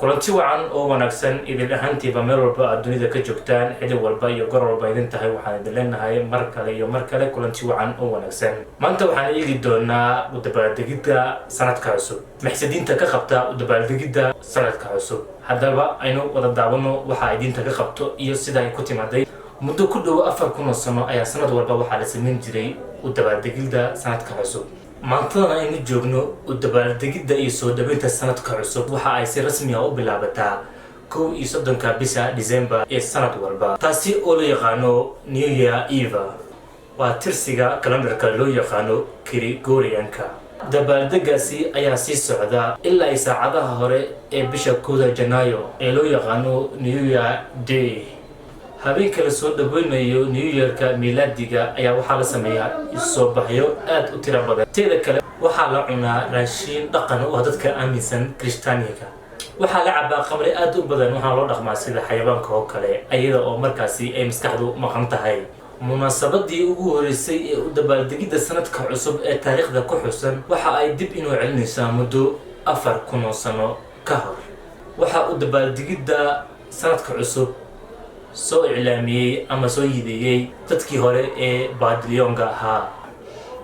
kulanti wacan oo wanaagsan idin ahaantiiba meel walba aad dunida ka joogtaan xilli walba iyo goor walba idin tahay waxaan idin leenahay mar kale kulanti wacan oo wanaagsan maanta waxaan eegi doonaa u dabaaldegidda sanadka cusub maxsadiinta ka qabta u dabaaldegidda sanadka cusub haddaba aynu wada daawano waxa idinta ka qabto iyo sida ay ku timaaday muddo ku dhow 4,000 sano ayaa sanad walba waxaa la sameyn jiray u dabaaldegidda sanadka cusub maantana aynu joogno u dabaaldegidda iyo soo dhaweynta sanadka cusub waxa ay si rasmi ah u bilaabataa 31 bisha December ee sanad walba taasi oo la yaqaano New Year Eve waa tirsiga kalendarka loo yaqaano Gregorianka dabaaldegaasi ayaa sii socda ilaa ay saacadaha hore ee bisha 1 Janaayo ee loo yaqaano New Year Day habeenka la soo dhaweynayo New Yearka miilaadiga ayaa waxaa la sameeyaa soo baxyo aad u tiro badan teeda kale waxaa la cunaa raashin dhaqan oo dadka aaminsan Kristaaniga waxaa la cabaa khamri aad u badan waxaa loo dhaqmaa sida xayawaanka oo kale ayada oo markaasi ay maskaxdu maqan tahay munaasabadii ugu horeysay ee u dabaaldegidda sanadka cusub ee taariikhda ku xusan waxa ay dib inuu celinaysaa muddo 4,000 sano ka hor waxa u dabaaldegidda sanadka cusub soo iclaamiyay ama soo yideeyay dadkii hore ee Babilonga ahaa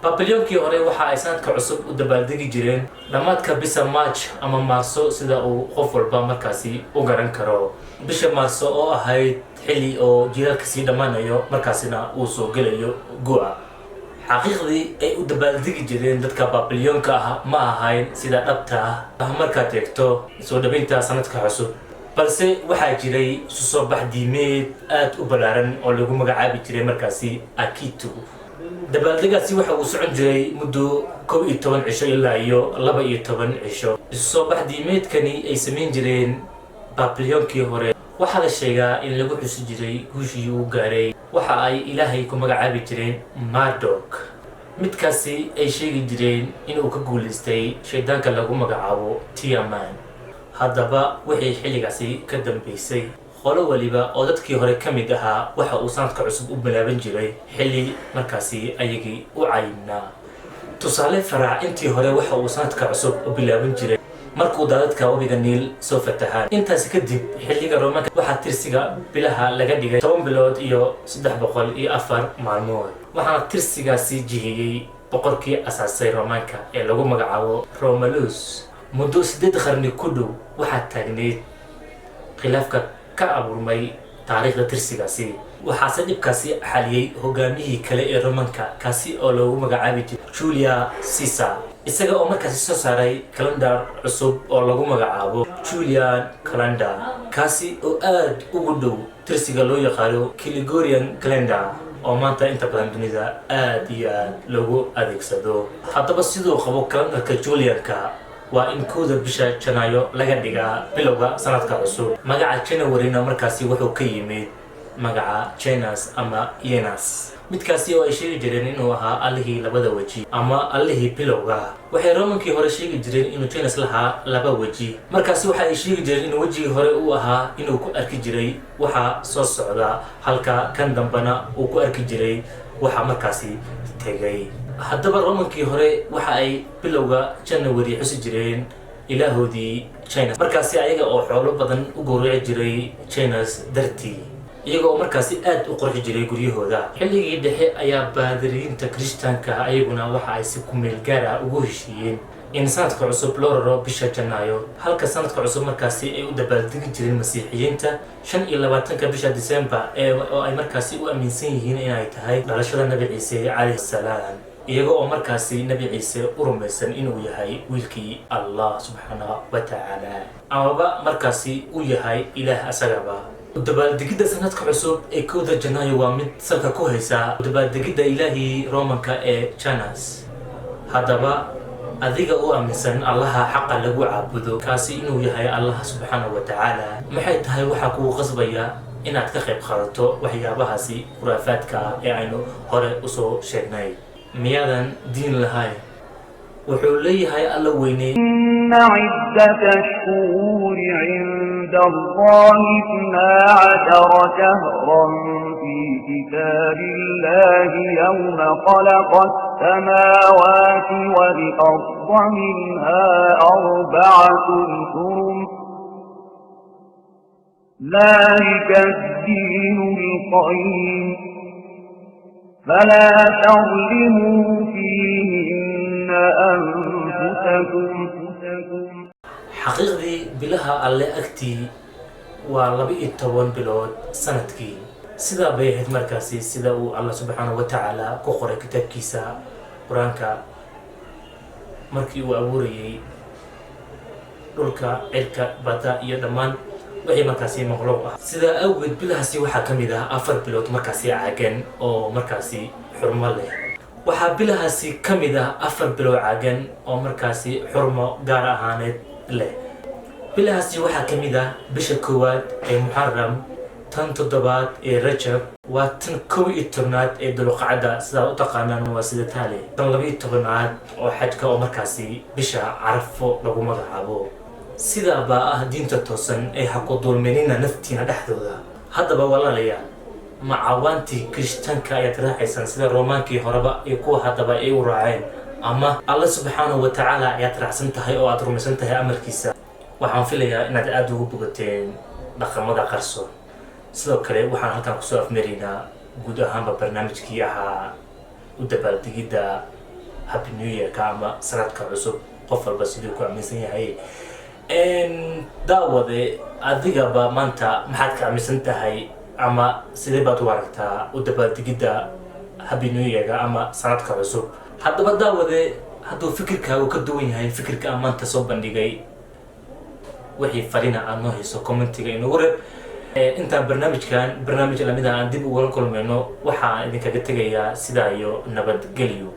Babilonkii hore waxa ay sanadka cusub u dabaaldegi jireen dhamaadka bisha March ama Maarso sida uu qof walba markaasi u garan karo bisha Maarso oo ahayd xilli oo jiilaalka sii dhamaanayo markaasina uu soo gelayo gu'a xaqiiqdii ay u dabaaldegi jireen dadka Babilonka ah ma ahayn sida dhabta ah marka teegto soo dhaweynta sanadka cusub balse waxaa jiray soo bax diimeed aad u balaaran oo lagu magacaabi jiray markaasi Akitu dabaaldegaasi waxa uu socon jiray muddo 11 cisho ilaa iyo 12 cisho soo bax diimeedkani ay sameyn jireen Babilonkii hore waxaa la sheegaa in lagu xusi jiray guushii uu gaaray waxa ay ilaahay ku magacaabi jireen Marduk midkaasi ay sheegi jireen inuu ka guuleystay shaydaanka lagu magacaabo Tiaman haddaba wixii xilligaasi ka dambeysay qolo waliba oo dadkii hore ka mid ahaa waxa uu sanadka cusub u bilaaban jiray xilli markaasi ayagii u caynaa tusaale faraac intii hore waxa uu sanadka cusub u bilaaban jiray markuu daadadka wabiga Niil soo fatahaan intaas kadib xilliga Roomaanka waxa tirsiga bilaha laga dhigay 10 bilood iyo 304 maalmood waxaana tirsigaasi jihiyay boqorkii asaasay Roomaanka ee lagu magacaabo Romulus muddo 8 qarni ku dhow waxaa taagneed khilaafka ka abuurmay taariikhda tirsigaasi waxaase dhibkaasi xaliyay hogaamiyihii kale ee Roomaanka kaasi oo lagu magacaabi jiray Julius Caesar isaga oo markaasi soo saaray kalendar cusub oo lagu magacaabo Julian calendar kaasi oo aad ugu dhow tirsiga loo yaqaano Gregorian calendar oo maanta inta badan dunida aad iyo aad loogu adeegsado haddaba sidoo qabo kalendarka Julianka waa in 1 bisha Janaayo laga dhigaa bilowga sanadka cusub magaca January-na markaasi wuxuu ka yimid magaca Janus ama Janus midkaasi oo ay sheegi jireen inuu ahaa allihii labada waji ama allihii bilowga waxay Roomankii hore sheegi jireen inuu Janus lahaa laba waji markaasi waxa ay sheegi jireen inuu wajigii hore uu ahaa inuu ku arki jiray waxa soo socda halka kan dambana uu ku arki jiray waxa markaasi tegay haddaba Roomankii hore waxa ay bilowga January xusi jireen ilaahoodii Janus markaasi ayaga oo xoolo badan u gowraci jiray Janus dartii iyaga oo markaasi aad u qurxi jiray guryahooda xilligii dhexe ayaa baadiriinta Kristaanka ayaguna waxa ay si ku meel gaar ah ugu heshiiyeen in sanadka cusub loo raro bisha Janaayo halka sanadka cusub markaasi ay u dabaaldegi jireen Masiixiyiinta 25 bisha December oo ay markaasi u aaminsan yihiin inay tahay dhalashada Nabi Ciise calayhi salaam iyaga oo markaasi Nabi Ciise u rumaysan inuu yahay wiilkii Allah subhanahu wa ta'ala amaba markaasi uu yahay ilaah asagaba dabaaldegidda sanadka cusub ee 1 Janaayo waa mid salka ku haysa dabaaldegidda ilaahii Roomaanka ee Janus haddaba adiga oo aaminsan Allaha xaqa lagu caabudo kaasi inuu yahay Allah subhanahu wa ta'ala maxay tahay waxa kugu qasbaya inaad ka qayb qaadato waxyaabahaasi khuraafaadka ee aynu hore u soo sheegnay miyadan diin lahayn wuxuu leeyahay alla weynay inna iddatash shuhuri 'inda Allahi 12 shahran fi kitabillahi yawma khalaqas samawati wal arda minha arba'atun hurum ذلك الدين القيم فلا تظلموا فيهن أنفسكم xaqiiqdii bilaha alle agtii waa 12 bilood sanadkii sidaa bay ahayd markaasi sida uu Allah subxaanahu wa ta'ala ku qoray kitaabkiisa quraanka markii uu abuurayay dhulka cirka badda iyo dhammaan wixii markaasi makhluuq ah sidaa awgeed bilahaasi waxaa ka mid ah 4 bilood markaasi caagan oo markaasi xurmo leh waxaa bilahaasi ka mid ah 4 bilood caagan oo markaasi xurmo gaar ahaaneed leh bilahaasi waxaa ka mid ah bisha koowaad ee Muharram tan toddobaad ee Rajab waa tan 11aad ee Dulqacda sida u taqaanaan waa sida taale tan 12aad oo xajka oo markaasi bisha Carafo lagu magacaabo sida baa ah diinta toosan ee xaqu dulminina naftiina dhexdooda haddaba walaalayaal macawantii Kirishtaanka ay raacaysan sida Roomaankii horeba iyo kuwa haddaba ay u raaceen ama Allah subxaanahu wa ta'ala ay raacsan tahay oo aad rumaysan tahay amarkiisa waxaan filayaa inaad aad ugu bogateen dhaqamada qarsoon sidoo kale waxaan halkan ku soo afmeerinaa guud ahaanba barnaamijkii ahaa u dabaaldegidda Happy New Year ama sanadka cusub qof walba sidoo ku aaminsan yahay daawade adigaba maanta maxaad ka aaminsan tahay ama sidee baad u aragtaa u dabaaldegidda Happy New Year ama sanadka cusub haddaba daawade hadduu fikirkaagu ka duwan yahay fikirka aan maanta soo bandhigay wixii farina aan noo hayso commentiga inoogu reeb intaan barnaamij lamida aan dib uga kulmayno waxaan idinkaga tegayaa sidaa iyo nabadgelyo